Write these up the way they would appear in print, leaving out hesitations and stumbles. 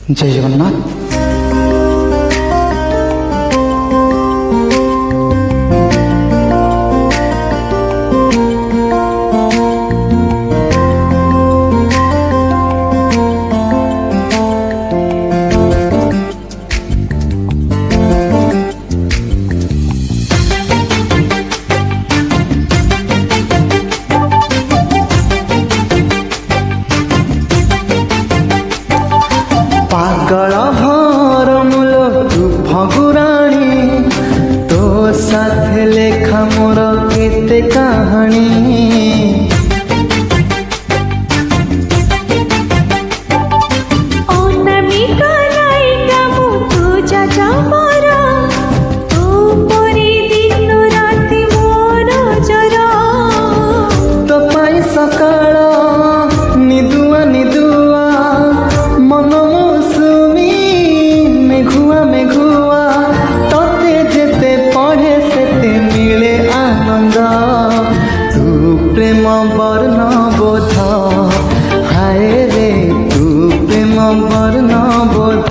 जय जगन्नाथ। पागल भर मूल तू भगुराणी तो साथ लेखा मोर केते कहानी। तो पाई सकाळ निदुआ निदुआ मन मौसुमी मेघुआ मेघुआ तोते जेते पढ़े सेते मिले आनंद। तू प्रेम वर्ण बोध हाय रे तू प्रेम वर्ण बोध।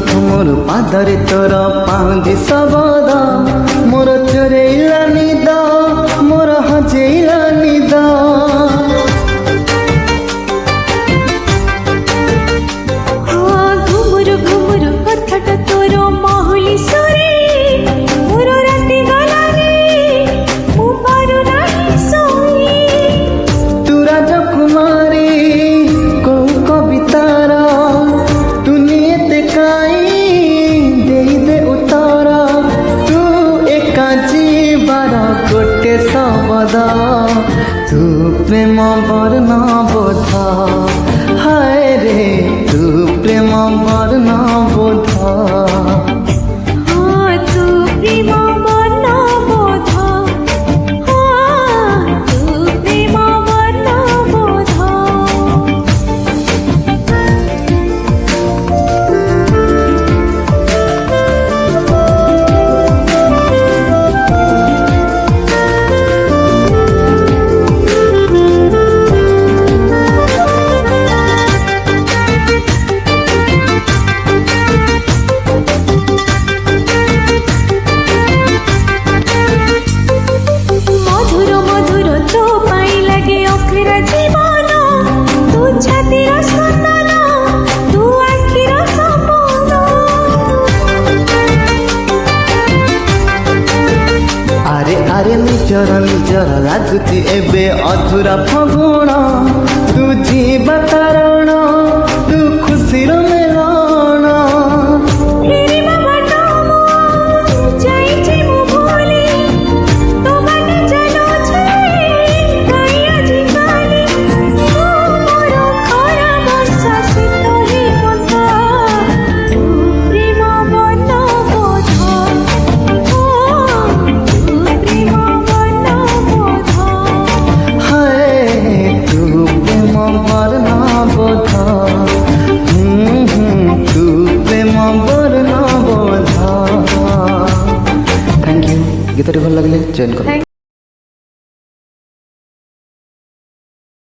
ठुमुर पादरे तोर पाउंदी सबद मोर चोरेला निद मोर हजेला निद। घुमुर घुमुर कथाटा तोर माहुली सोरे मोर राति गलानी मु पारु नाही सोई। तू राजकुमारी को कवितार तू नियते काई दे दे उतर। तू एका जीवार गोटे शब्द तू प्रेम वर्ण बोध हाय रे तू प्रेम वर्ण बोध। तू प्रेम वर्ण बोध तू प्रेम वर्ण बोध। मधुर मधुर तो पाई लगे अखिर जीवन तू छातीर स्पंदन तू आखिर सपन। आरे आरे निजर निजर लागुची एबे अधूरा फगुण तू जीवा कारण तू खुशीर मेलन। फेरि बाबा नाम जाइछि मु भूली तो बाटे चलो छे काई आजि काली। तू मोर खरा वर्षा शीत ही कथा तू प्रेम वर्ण बोध तू प्रेम वर्ण बोध। हाय तू प्रेम वर्ण बोध तू प्रेम वर्ण बोध। Thank you. गीतटी भल लगे जॉइन कर।